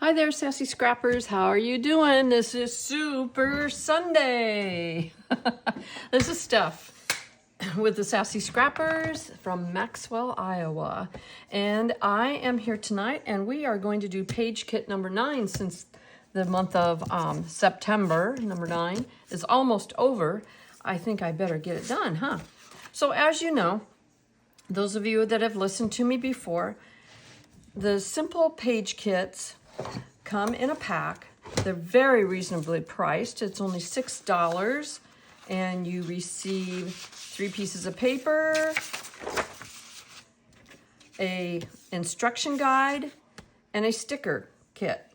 Hi there, Sassy Scrappers. How are you doing? This is Super Sunday. This is Steph with the Sassy Scrappers from Maxwell, Iowa. And I am here tonight, and we are going to do page kit number 9 since the month of September, number 9, is almost over. I think I better get it done, huh? So as you know, those of you that have listened to me before, the simple page kits come in a pack. They're very reasonably priced. It's only $6, and you receive 3 pieces of paper, a instruction guide, and a sticker kit.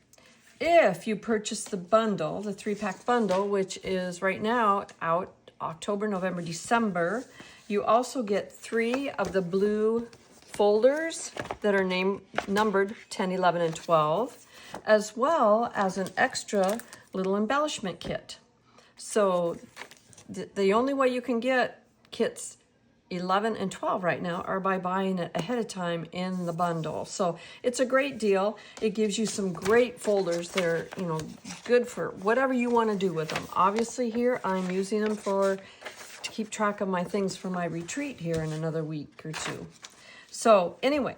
If you purchase the bundle, the 3-pack bundle, which is right now out October, November, December, you also get 3 of the blue folders that are numbered 10, 11, and 12, as well as an extra little embellishment kit. So the only way you can get kits 11 and 12 right now are by buying it ahead of time in the bundle. So it's a great deal. It gives you some great folders that are, good for whatever you want to do with them. Obviously here I'm using them to keep track of my things for my retreat here in another week or 2. So anyway,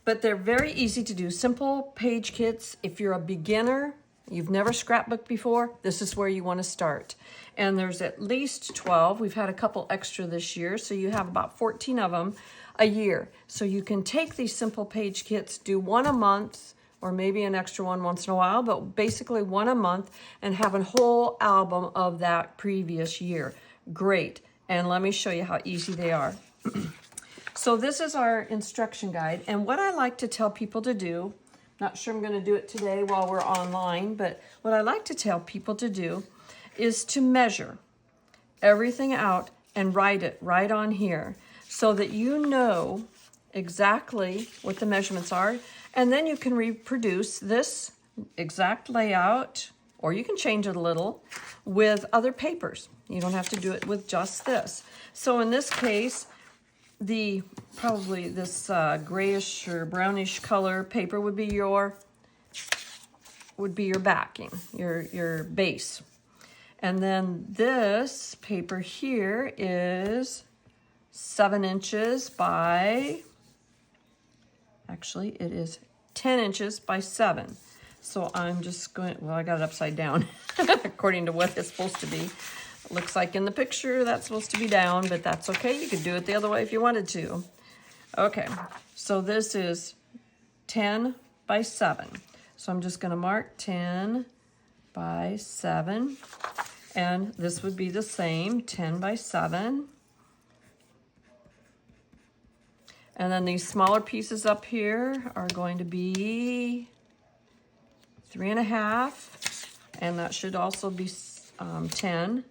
but they're very easy to do. Simple page kits. If you're a beginner, you've never scrapbooked before, this is where you want to start. And there's at least 12. We've had a couple extra this year, so you have about 14 of them a year. So you can take these simple page kits, do 1 a month, or maybe an extra one once in a while, but basically 1 a month, and have a whole album of that previous year. Great. And let me show you how easy they are. So this is our instruction guide, and what I like to tell people to do, not sure I'm going to do it today while we're online, but what I like to tell people to do is to measure everything out and write it right on here so that you know exactly what the measurements are, and then you can reproduce this exact layout, or you can change it a little with other papers. You don't have to do it with just this. So in this case, probably this grayish or brownish color paper would be your backing, your base. And then this paper here is 7 inches by, actually it is 10 inches by 7. So I'm just going, well, I got it upside down according to what it's supposed to be. Looks like in the picture that's supposed to be down, but that's okay. You could do it the other way if you wanted to. Okay, so this is 10 by 7. So I'm just going to mark 10 by 7. And this would be the same, 10 by 7. And then these smaller pieces up here are going to be 3.5. And that should also be 10.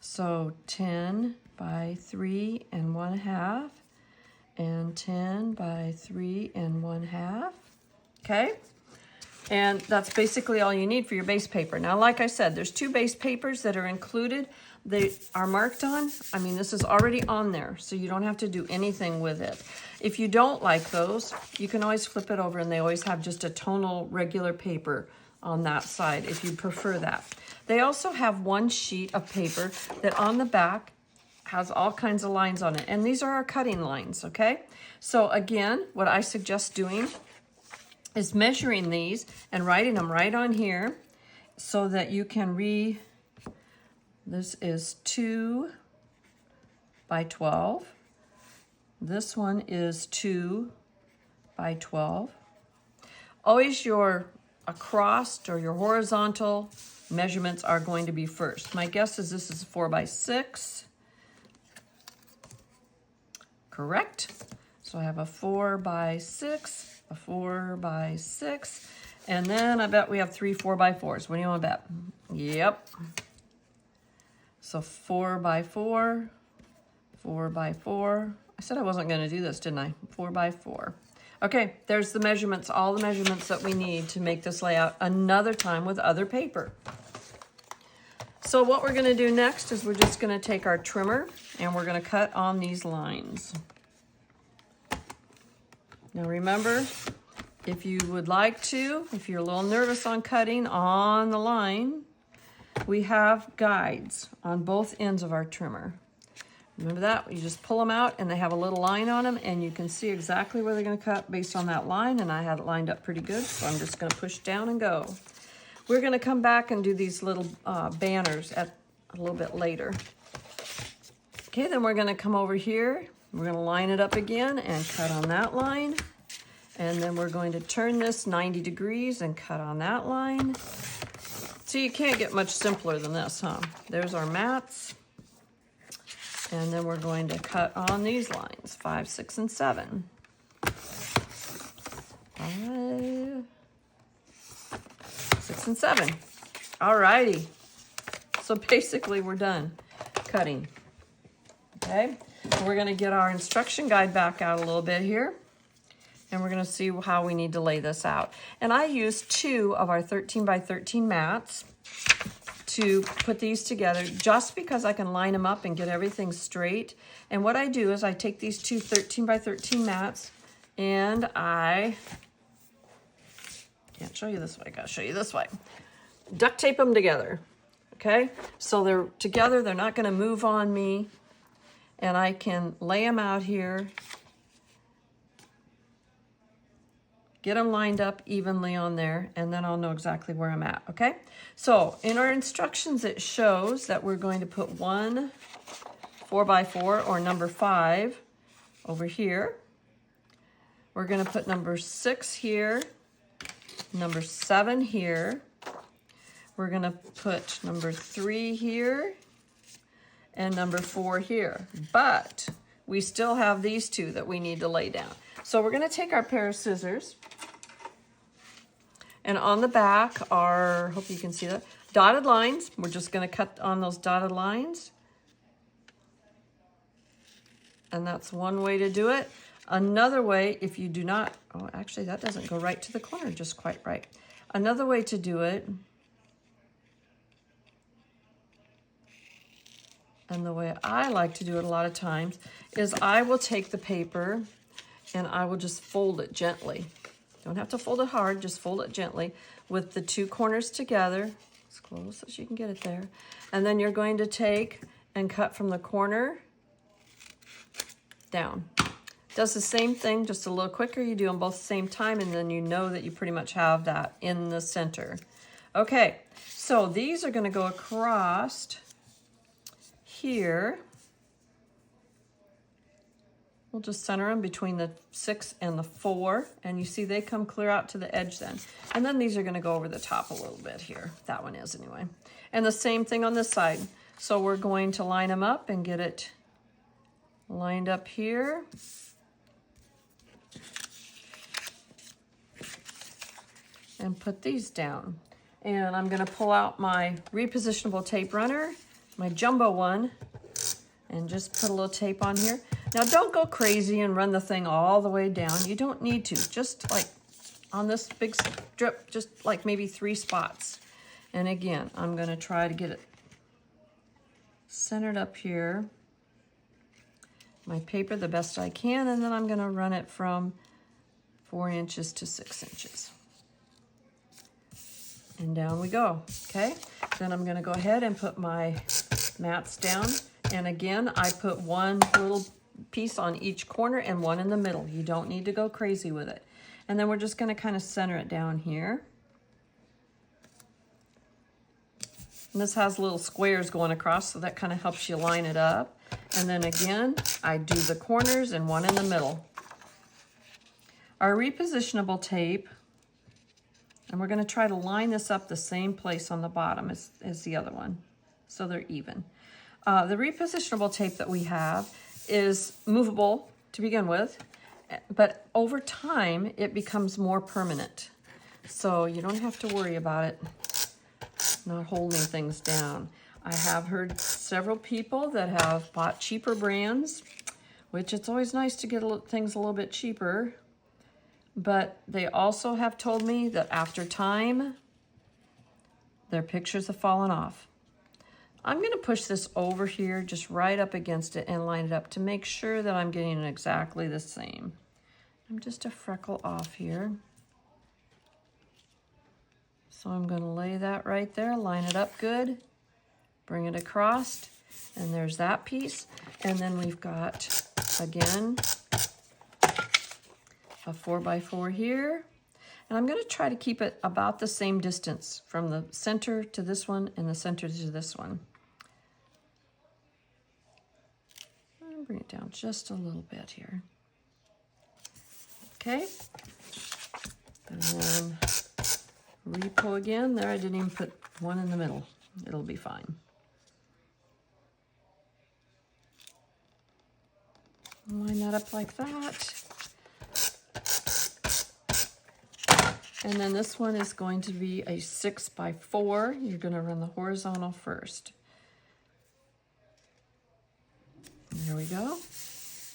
So 10 by 3 1/2, and 10 by 3 1/2, okay? And that's basically all you need for your base paper. Now, like I said, there's 2 base papers that are included. They are marked on. I mean, this is already on there, so you don't have to do anything with it. If you don't like those, you can always flip it over, and they always have just a tonal regular paper on that side if you prefer that. They also have 1 sheet of paper that on the back has all kinds of lines on it, and these are our cutting lines, okay? So again, what I suggest doing is measuring these and writing them right on here so that you can this is 2 by 12. This one is 2 by 12. Always your across or your horizontal measurements are going to be first. My guess is this is 4 by 6. Correct. So I have a 4 by 6, a 4 by 6, and then I bet we have 3 4 by 4s. What do you want to bet? Yep. So 4 by 4, 4 by 4. I said I wasn't going to do this, didn't I? 4 by 4. Okay, there's the measurements, all the measurements that we need to make this layout another time with other paper. So what we're going to do next is we're just going to take our trimmer and we're going to cut on these lines. Now remember, if you would like to, if you're a little nervous on cutting on the line, we have guides on both ends of our trimmer. Remember that? You just pull them out and they have a little line on them and you can see exactly where they're going to cut based on that line, and I had it lined up pretty good, so I'm just going to push down and go. We're going to come back and do these little banners at a little bit later. Okay, then we're going to come over here. We're going to line it up again and cut on that line. And then we're going to turn this 90 degrees and cut on that line. So you can't get much simpler than this, huh? There's our mats. And then we're going to cut on these lines, 5, 6, and 7. 5, 6, and 7. All righty. So basically we're done cutting. Okay, we're going to get our instruction guide back out a little bit here. And we're going to see how we need to lay this out. And I used 2 of our 13 by 13 mats to put these together just because I can line them up and get everything straight. And what I do is I take these 2 13 by 13 mats and I can't show you this way, I gotta show you this way. Duct tape them together, okay? So they're together, they're not gonna move on me, and I can lay them out here, get them lined up evenly on there, and then I'll know exactly where I'm at, okay? So in our instructions, it shows that we're going to put 1 4x4 or number 5 over here. We're gonna put number 6 here, number 7 here. We're gonna put number 3 here and number 4 here. But we still have these 2 that we need to lay down. So we're gonna take our pair of scissors, and on the back are, hope you can see that, dotted lines. We're just gonna cut on those dotted lines. And that's one way to do it. Another way, if you do not, oh, actually that doesn't go right to the corner just quite right. Another way to do it, and the way I like to do it a lot of times, is I will take the paper and I will just fold it gently. Don't have to fold it hard, just fold it gently with the 2 corners together, as close as you can get it there. And then you're going to take and cut from the corner down. Does the same thing, just a little quicker. You do them both at the same time, and then you know that you pretty much have that in the center. Okay, so these are gonna go across here. We'll just center them between the 6 and the 4, and you see they come clear out to the edge then. And then these are gonna go over the top a little bit here. That one is anyway. And the same thing on this side. So we're going to line them up and get it lined up here. And put these down. And I'm gonna pull out my repositionable tape runner, my jumbo one, and just put a little tape on here. Now don't go crazy and run the thing all the way down. You don't need to, just like on this big strip, just like maybe 3 spots. And again, I'm gonna try to get it centered up here. My paper the best I can, and then I'm gonna run it from 4 inches to 6 inches. And down we go, okay? Then I'm gonna go ahead and put my mats down. And again, I put 1 little piece on each corner and 1 in the middle. You don't need to go crazy with it. And then we're just gonna kind of center it down here. And this has little squares going across, so that kind of helps you line it up. And then again, I do the corners and 1 in the middle. Our repositionable tape, and we're gonna try to line this up the same place on the bottom as the other one, so they're even. The repositionable tape that we have is movable to begin with, but over time, it becomes more permanent. So you don't have to worry about it not holding things down. I have heard several people that have bought cheaper brands, which it's always nice to get things a little bit cheaper, but they also have told me that after time, their pictures have fallen off. I'm gonna push this over here, just right up against it and line it up to make sure that I'm getting it exactly the same. I'm just a freckle off here. So I'm going to lay that right there, line it up good, bring it across, and there's that piece. And then we've got, again, a 4x4 here. And I'm going to try to keep it about the same distance from the center to this one and the center to this one. I'll bring it down just a little bit here. Okay. And then repo again. There, I didn't even put one in the middle. It'll be fine. Line that up like that. And then this one is going to be a 6x4. You're going to run the horizontal first. There we go.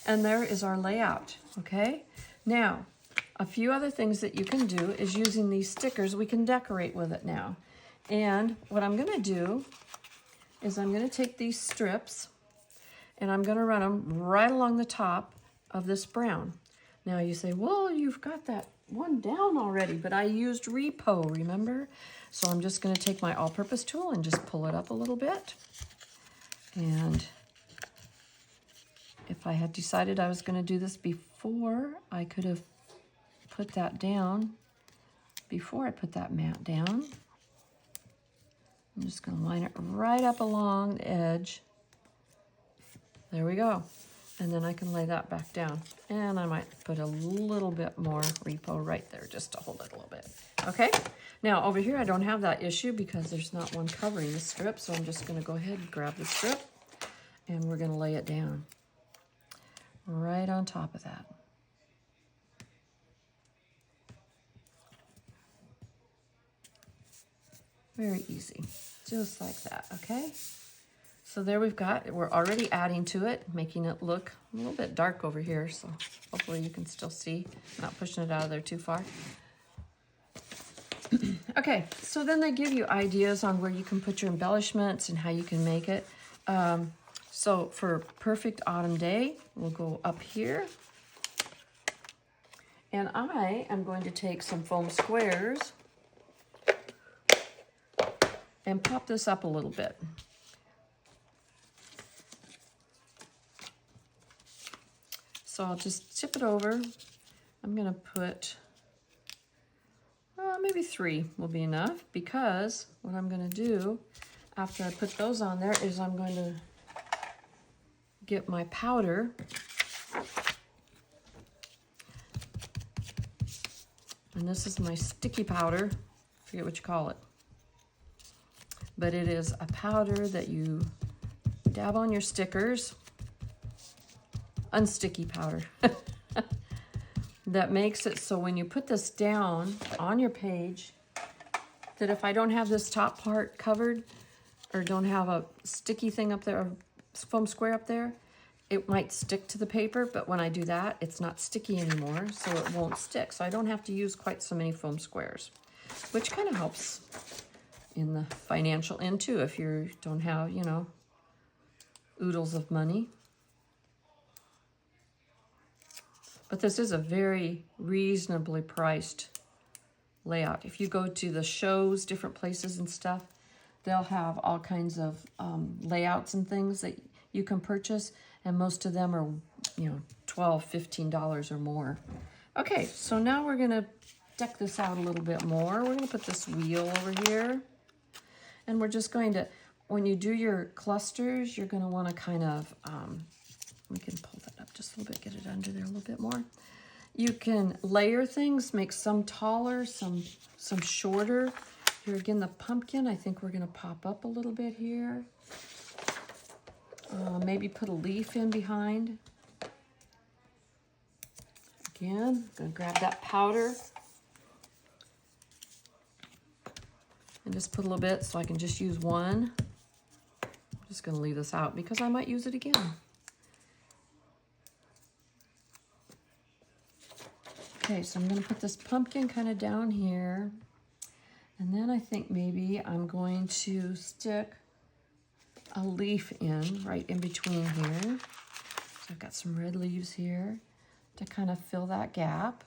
And there is our layout, okay? Now, a few other things that you can do is using these stickers, we can decorate with it now. And what I'm going to do is I'm going to take these strips and I'm going to run them right along the top of this brown. Now you say, well, you've got that one down already, but I used repo, remember? So I'm just going to take my all-purpose tool and just pull it up a little bit. And if I had decided I was going to do this before, I could have put that down before I put that mat down. I'm just going to line it right up along the edge. There we go. And then I can lay that back down. And I might put a little bit more repo right there just to hold it a little bit. Okay? Now over here I don't have that issue because there's not one covering the strip, so I'm just going to go ahead and grab the strip and we're going to lay it down right on top of that. Very easy, just like that, okay? So there we're already adding to it, making it look a little bit dark over here, so hopefully you can still see, not pushing it out of there too far. Okay, so then they give you ideas on where you can put your embellishments and how you can make it. So for Perfect Autumn Day, we'll go up here. And I am going to take some foam squares and pop this up a little bit. So I'll just tip it over. I'm gonna put, maybe 3 will be enough, because what I'm gonna do after I put those on there is I'm going to get my powder and this is my sticky powder, forget what you call it, but it is a powder that you dab on your stickers, unsticky powder, that makes it so when you put this down on your page, that if I don't have this top part covered or don't have a sticky thing up there, or foam square up there, it might stick to the paper, but when I do that, it's not sticky anymore, so it won't stick. So I don't have to use quite so many foam squares, which kind of helps in the financial end too, if you don't have, you know, oodles of money. But this is a very reasonably priced layout. If you go to the shows, different places and stuff, they'll have all kinds of layouts and things that you can purchase, and most of them are, you know, $12, $15 or more. Okay, so now we're gonna deck this out a little bit more. We're gonna put this wheel over here, and we're just going to, when you do your clusters, you're gonna wanna kind of, we can pull that up just a little bit, get it under there a little bit more. You can layer things, make some taller, some shorter. Here again, the pumpkin, I think we're gonna pop up a little bit here. Maybe put a leaf in behind. Again, I'm gonna grab that powder and just put a little bit so I can just use one. I'm just gonna leave this out because I might use it again. Okay, so I'm gonna put this pumpkin kind of down here. And then I think maybe I'm going to stick a leaf in right in between here. So I've got some red leaves here to kind of fill that gap.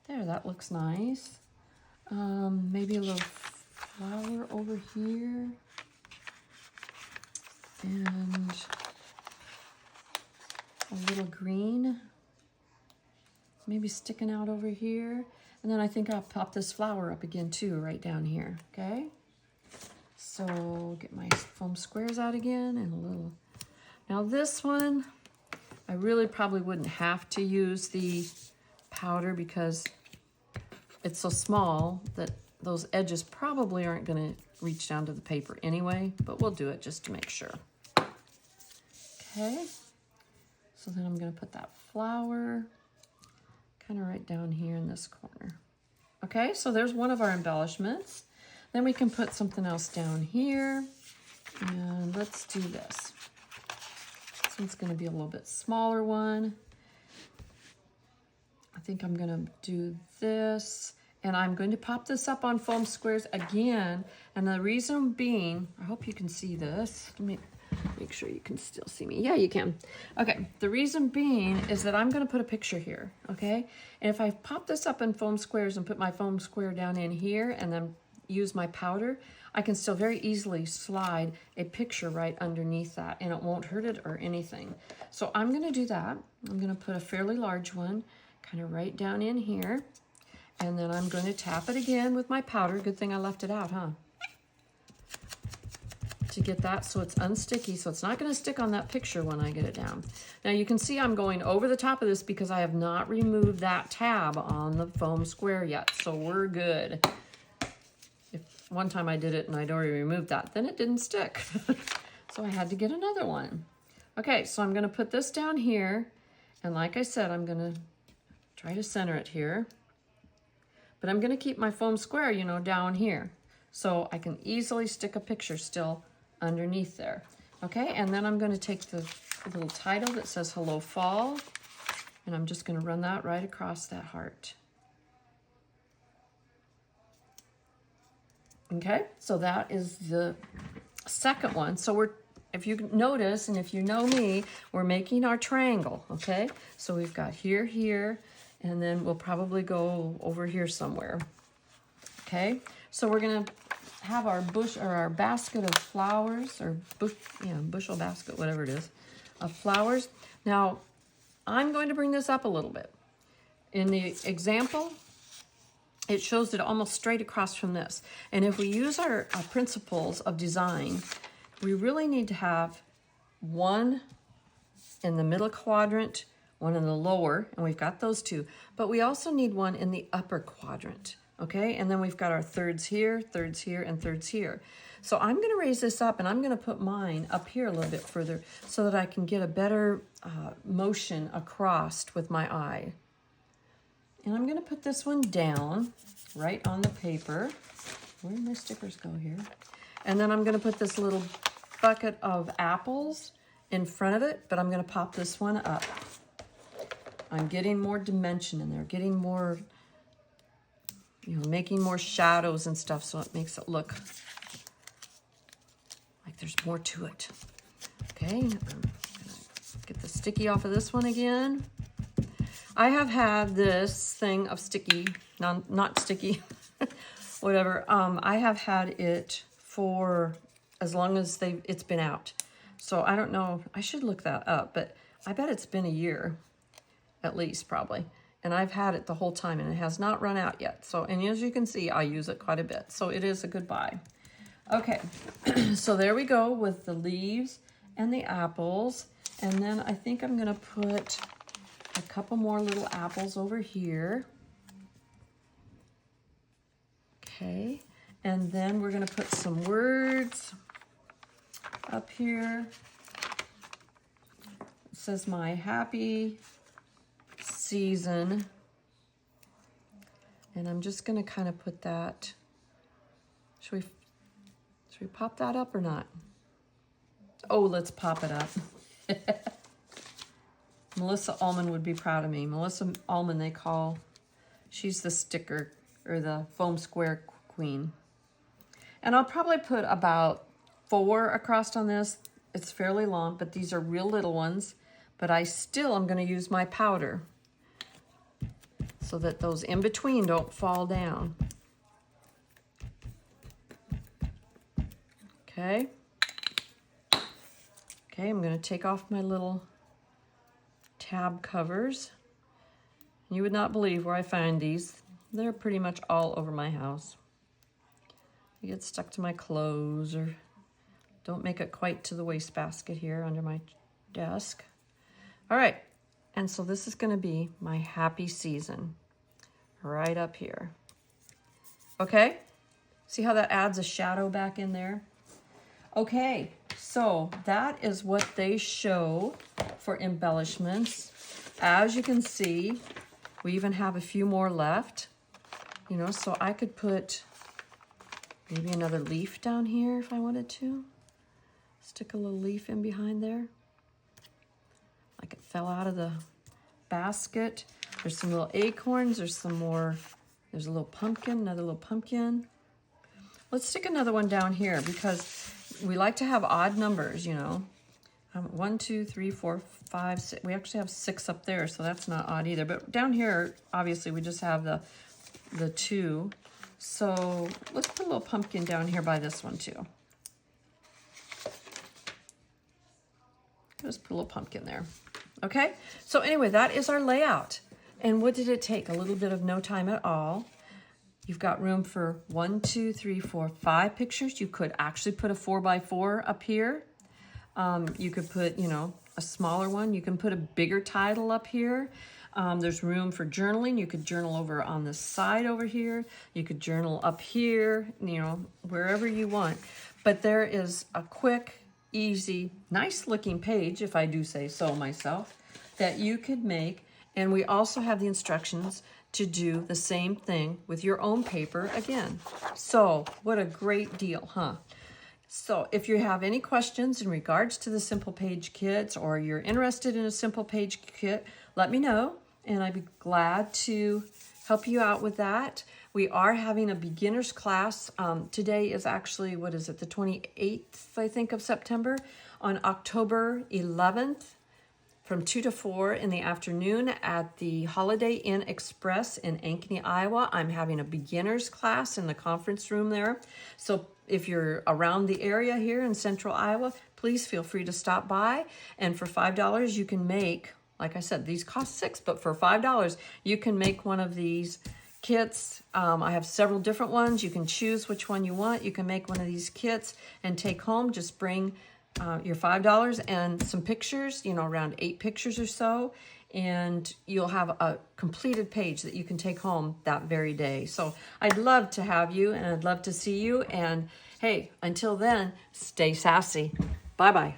There, that looks nice. Maybe a little flower over here. And a little green, maybe sticking out over here. And then I think I'll pop this flower up again too, right down here, okay? So get my foam squares out again and a little. Now this one, I really probably wouldn't have to use the powder because it's so small that those edges probably aren't gonna reach down to the paper anyway, but we'll do it just to make sure. Okay, so then I'm gonna put that flower kind of right down here in this corner. Okay, so there's one of our embellishments. Then we can put something else down here, and let's do this. This one's gonna be a little bit smaller one. I think I'm gonna do this, and I'm going to pop this up on foam squares again, and the reason being, I hope you can see this. Let me make sure you can still see me. Yeah, you can. Okay, the reason being is that I'm gonna put a picture here, okay? And if I pop this up in foam squares and put my foam square down in here and then use my powder, I can still very easily slide a picture right underneath that and it won't hurt it or anything. So I'm gonna do that. I'm gonna put a fairly large one kind of right down in here. And then I'm going to tap it again with my powder. Good thing I left it out, huh? To get that so it's unsticky, so it's not going to stick on that picture when I get it down. Now you can see I'm going over the top of this because I have not removed that tab on the foam square yet, so we're good. If one time I did it and I'd already removed that, then it didn't stick. So I had to get another one. Okay, so I'm going to put this down here, and like I said, I'm going to try to center it here. But I'm going to keep my foam square, you know, down here, so I can easily stick a picture still underneath there. Okay, and then I'm going to take the little title that says Hello Fall, and I'm just going to run that right across that heart. Okay, so that is the second one. So if you notice, and if you know me, we're making our triangle, okay? So we've got here, here, and then we'll probably go over here somewhere, okay? So we're gonna have our our basket of flowers, or bushel basket, whatever it is, of flowers. Now, I'm going to bring this up a little bit. In the example, it shows it almost straight across from this. And if we use our principles of design, we really need to have one in the middle quadrant, one in the lower, and we've got those two, but we also need one in the upper quadrant, okay? And then we've got our thirds here, and thirds here. So I'm gonna raise this up, and I'm gonna put mine up here a little bit further so that I can get a better motion across with my eye. And I'm gonna put this one down right on the paper. Where did my stickers go here? And then I'm gonna put this little bucket of apples in front of it, but I'm gonna pop this one up. I'm getting more dimension in there, getting more, making more shadows and stuff, so it makes it look like there's more to it. Okay, I'm gonna get the sticky off of this one again. I have had this thing of sticky, not sticky, whatever. I have had it for as long as it's been out. So I don't know, I should look that up, but I bet it's been a year, at least probably. And I've had it the whole time and it has not run out yet. So, and as you can see, I use it quite a bit. So it is a good buy. Okay, so there we go with the leaves and the apples. And then I think I'm gonna put a couple more little apples over here. Okay, and then we're gonna put some words up here. It says my happy season. And I'm just gonna kind of put that, should we pop that up or not? Oh, let's pop it up. Melissa Allman would be proud of me. Melissa Allman, she's the sticker or the foam square queen. And I'll probably put about 4 across on this. It's fairly long, but these are real little ones. But I still am going to use my powder so that those in between don't fall down. Okay. Okay, I'm going to take off my little tab covers. You would not believe where I find these. They're pretty much all over my house. They get stuck to my clothes or don't make it quite to the wastebasket here under my desk. All right, and so this is going to be my happy season right up here. Okay, see how that adds a shadow back in there? Okay, so that is what they show for embellishments. As you can see, we even have a few more left, you know, so I could put maybe another leaf down here if I wanted to. Stick a little leaf in behind there. Like it fell out of the basket. There's some little acorns, there's some more, there's a little pumpkin, another little pumpkin. Let's stick another one down here because we like to have odd numbers, you know. 1, 2, 3, 4, 5, 6. We actually have 6 up there, so that's not odd either. But down here, obviously, we just have the 2. So let's put a little pumpkin down here by this one too. Just put a little pumpkin there. Okay, so anyway, that is our layout. And what did it take? A little bit of no time at all. You've got room for 1, 2, 3, 4, 5 pictures. You could actually put a 4x4 up here. You could put, you know, a smaller one. You can put a bigger title up here. There's room for journaling. You could journal over on the side over here. You could journal up here, you know, wherever you want. But there is a quick, easy, nice looking page, if I do say so myself, that you could make. And we also have the instructions to do the same thing with your own paper again. So what a great deal, huh? So if you have any questions in regards to the Simple Page kits or you're interested in a Simple Page kit, let me know and I'd be glad to help you out with that. We are having a beginner's class. Today is actually, what is it, the 28th, I think, of September. On October 11th, from 2 to 4 in the afternoon at the Holiday Inn Express in Ankeny, Iowa. I'm having a beginner's class in the conference room there. So if you're around the area here in central Iowa, please feel free to stop by. And for $5, you can make, like I said, these cost $6, but for $5, you can make one of these kits. I have several different ones. You can choose which one you want. You can make one of these kits and take home. Just bring your $5 and some pictures, you know, around 8 pictures or so, and you'll have a completed page that you can take home that very day. So I'd love to have you, and I'd love to see you. And hey, until then, stay sassy. Bye-bye.